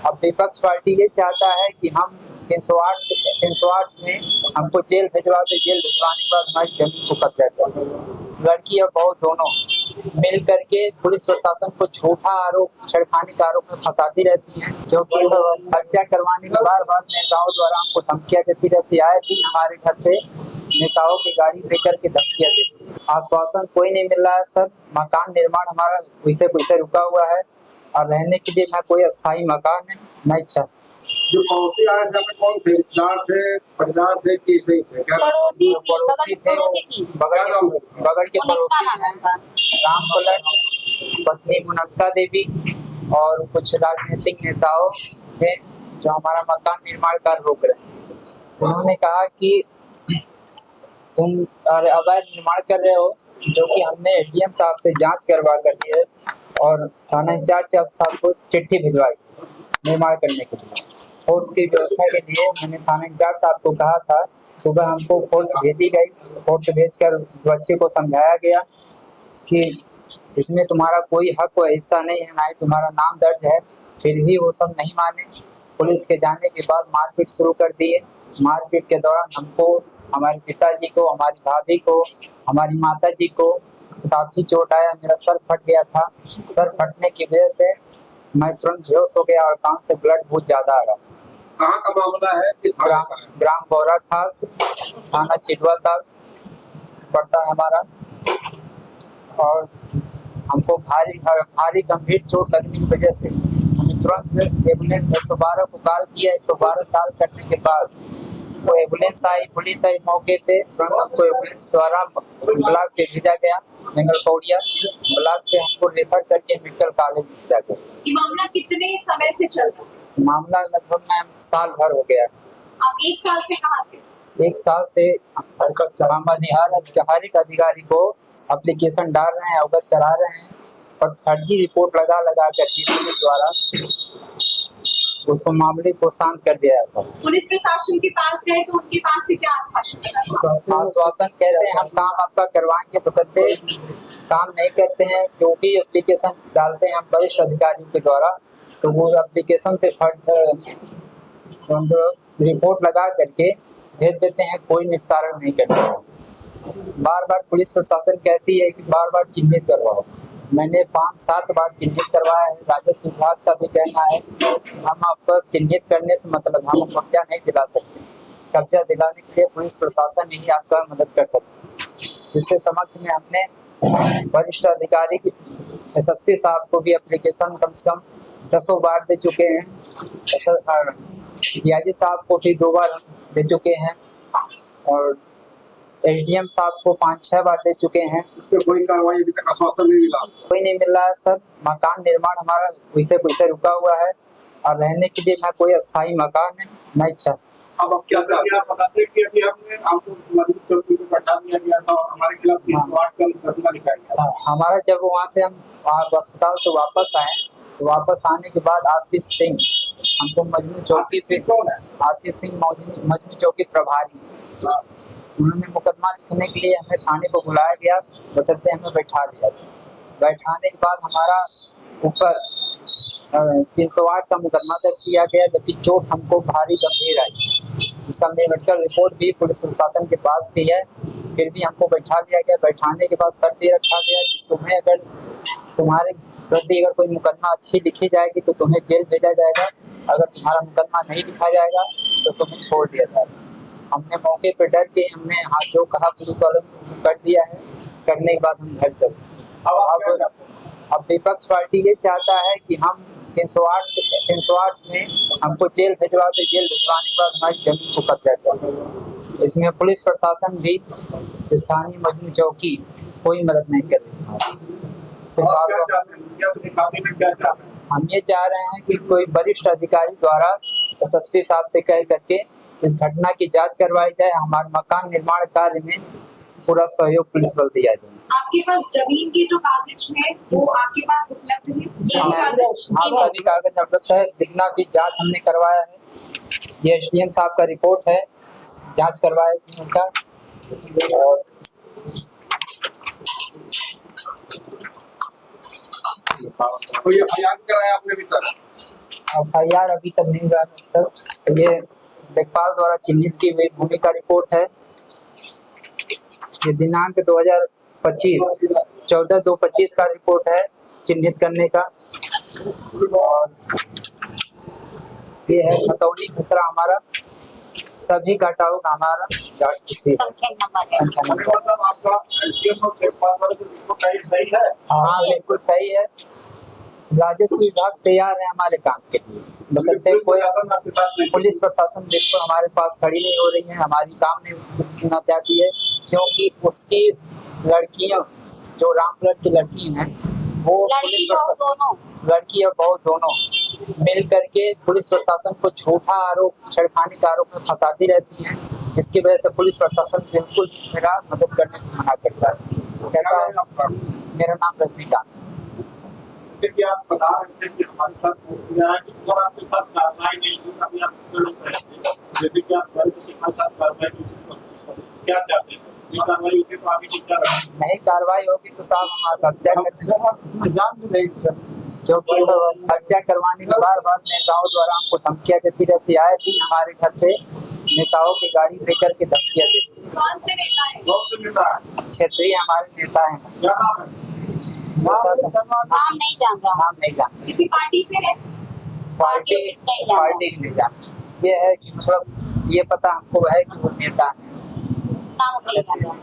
अब विपक्ष पार्टी ये चाहता है कि हम 308 में हमको जेल भिजवा दे, जेल भिजवाने के बाद हमारी जमीन को कब्जा कर। लड़की और बहू दोनों मिल करके पुलिस प्रशासन को झूठा आरोप, छेड़खानी का आरोप में फंसाती रहती हैं, क्योंकि हत्या करवाने के बार बार नेताओं द्वारा हमको धमकियां देती रहती है। आए दिन हमारे घर पे नेताओं की गाड़ी लेकर के धमकियां देती है। आश्वासन कोई नहीं मिल रहा है सर। मकान निर्माण हमारा वैसे रुका हुआ है और रहने के लिए ना कोई अस्थायी मकान है, न छत। जो पड़ोसी आए थे कौन थे? रिश्तेदार थे, परिवार थे, किसे थे? पड़ोसी थे, बगल के पड़ोसी हैं। राम पलट, पत्नी मुनक्का देवी और कुछ राजनीतिक नेताओं थे जो हमारा मकान निर्माण कार्य रोक रहे हैं। उन्होंने कहा कि तुम अवैध निर्माण कर रहे हो, जो कि हमने एडीएम साहब से जांच करवा कर दी है और थाना इंचार्ज साहब को चिट्ठी भिजवाई निर्माण करने के लिए। फोर्स की व्यवस्था के लिए मैंने थाना इंचार्ज साहब को कहा था, सुबह हमको फोर्स भेजी गई। फोर्स भेजकर बच्चे को समझाया गया कि इसमें तुम्हारा कोई हक व हिस्सा नहीं है, ना ही तुम्हारा नाम दर्ज है। फिर भी वो सब नहीं माने। पुलिस के जाने के बाद मारपीट शुरू कर दिए। मारपीट के दौरान हमको, हमारे पिताजी को, हमारी भाभी को, हमारी माताजी को काफी चोट आया। मेरा सर फट गया था। सर फटने की वजह से मैं तुरंत बेहोश हो गया और कान से ब्लड बहुत ज्यादा आ रहा। कहाँ का मामला है? किस ग्राम गौरा खास, थाना चिटवा ताल पड़ता है हमारा। और हमको भारी गंभीर चोट लगने की वजह से हमें तुरंत एम्बुलेंस 112 को कॉल किया। 112 कॉल करने के बाद वो एम्बुलेंस आई, पुलिस आई मौके पे। तुरंत हमको एम्बुलेंस द्वारा ब्लॉक पे भेजा गया, जंगल पौड़िया ब्लॉक पे हमको रेफर करके मेडिकल कॉलेज भेजा गया। ये मामला कितने समय से चल रहा है? मामला लगभग मैम साल भर हो गया। आप 1 साल से कहाँ थे? 1 साल से हम हर एक अधिकारी को एप्लीकेशन डाल रहे हैं, अवगत करा रहे हैं और फर्जी रिपोर्ट लगा कर पुलिस द्वारा उसको मामले को शांत कर दिया जाता है। पुलिस प्रशासन के पास गए तो उनके पास से क्या आश्वासन? आश्वासन कहते हैं हम काम आपका करवाएंगे, बशर्ते काम नहीं करते हैं। जो भी एप्लीकेशन डालते हैं हम वरिष्ठ अधिकारियों के द्वारा, तो वो एप्लीकेशन पे रिपोर्ट लगा करके भेज देते हैं, कोई निस्तारण नहीं करते हैं। बार बार पुलिस प्रशासन कहती है कि बार बार चिन्हित करवाओ। मैंने 5-7 बार चिन्हित करवाया है। राजस्व विभाग का भी कहना है हम आपको चिन्हित करने से मतलब हम कब्जा नहीं दिला सकते। कब्जा दिलाने के लिए पुलिस प्रशासन ही आपका मदद कर सकते हैं, जिसके समक्ष में हमने वरिष्ठ अधिकारी एसएसपी साहब को भी एप्लीकेशन कम से कम 10 बार दे चुके हैं। डीआईजी साहब को भी 2 बार दे चुके हैं और एसडीएम साहब को 5-6 बार दे चुके हैं। कोई कार्रवाई अभी तक आश्वासन नहीं मिला? कोई नहीं मिल रहा है सर। मकान निर्माण हमारा वैसे रुका हुआ है और रहने के लिए ना कोई अस्थायी मकान है, न छत। अब क्या आप बताते हैं कि अभी हमने आपको मजबूत चौकी पे बैठा दिया गया था और हमारे खिलाफ 308 का मुकदमा लिखा गया। हमारा जब वहाँ से हम अस्पताल से वापस आए, तो वापस आने के बाद आशीष सिंह हमको मजनू चौकी पे, आशीष सिंह मजनू चौकी प्रभारी, उन्होंने मुकदमा लिखने के लिए हमें थाने को बुलाया गया, बचते हमें बैठा दिया। बैठाने के बाद हमारा ऊपर 308 का मुकदमा दर्ज किया गया, जबकि चोट हमको भारी गंभीर आई। इसका मेडिकल रिपोर्ट भी पुलिस प्रशासन के पास भी है। फिर भी हमको बैठा दिया गया। बैठाने के बाद शर्त ये रखा गया कि तुम्हें अगर तुम्हारे प्रति अगर कोई मुकदमा अच्छी लिखी जाएगी तो तुम्हें जेल भेजा जाएगा, अगर तुम्हारा मुकदमा नहीं लिखा जाएगा तो तुम्हें छोड़ दिया जाएगा। हमने मौके पर डर के हमने हाथ जो कहा पुलिस वालों ने कर दिया है। करने के बाद हम घर चले। अब विपक्ष पार्टी ये चाहता है कि हम 308 में हमको जेल भिजवा दे, जेल भिजवाने के बाद हमारी जमीन को कब्जा कर। इसमें पुलिस प्रशासन भी, स्थानीय मजनू चौकी कोई मदद नहीं कर रही। हम ये चाह रहे हैं कि कोई वरिष्ठ अधिकारी द्वारा एसएसपी साहब से कह करके इस घटना की जांच करवाई जाए। हमारे मकान निर्माण कार्य में पूरा सहयोग पुलिस बल दिया जाए। आपके पास जमीन की जो कागज है वो आपके पास उपलब्ध है? हाँ, सभी कागज उपलब्ध है। जितना भी जांच हमने करवाया है, ये एसडीएम साहब का रिपोर्ट है, जांच करवाया उनका। और तो ये बयान कराया आपने भी सर? FIR अभी तक नहीं हुआ है सर। ये लेखपाल द्वारा चिन्हित की हुई भूमि का रिपोर्ट है। ये दिनांक 2025 14/2/25 का रिपोर्ट है चिन्हित करने का। और ये है खतौनी खसरा हमारा, सभी घाटाओं का हमारा संख्या नंबर है। संख्या नंबर। मतलब आपका एसडीएम और लेखपाल वाले जो रिपोर्ट आई सही है? हाँ बिल्कुल सही है। राजस्व विभाग तैयार है हमारे काम के लिए, बशर्ते कोई प्रशासन आपके साथ नहीं। पुलिस प्रशासन बिल्कुल हमारे पास खड़ी नहीं हो रही है, हमारी काम नहीं सुनना चाहती है, क्योंकि उसकी लड़कियां जो रामगढ़ की लड़की हैं वो लड़की बहू दोनों लड़की और बहू दोनों मिल करके पुलिस प्रशासन को झूठा आरोप छेड़खानी का आरोप में फंसाती रहती हैं, जिसकी वजह से पुलिस प्रशासन बिल्कुल मेरा मदद करने से मना करता है। वो कहता है आपका मेरा नाम रजनीकांत। जैसे कि आप बता रहे थे कि हमारे साथ हो गया है कि अगर आपके साथ कार्रवाई नहीं हुई तभी आप सुरक्षित रहेंगे। जैसे कि आप कह रहे थे कि हमारे साथ कार्रवाई क्या चाहते हैं? ये कार्रवाई होगी तो आगे क्या रहेगा? नहीं कार्रवाई होगी तो साहब हम आत्महत्या कर जान भी नहीं सर। क्योंकि हत्या करवाने के बार नेताओं द्वारा हमको धमकियां देती रहती है। आए दिन हमारे घर पे नेताओं की गाड़ी लेकर के धमकियां देती है। कौन से नेता है? कौन से नेता है? क्षेत्रीय हमारे नेता हैं। क्या नाम है? नाम नहीं जान रहा। नाम नहीं जानते, किसी पार्टी से है? पार्टी नहीं जानते। पार्टी नहीं जानते। ये है कि मतलब ये पता हमको है कि वो नेता है। नाम नहीं जान रहा।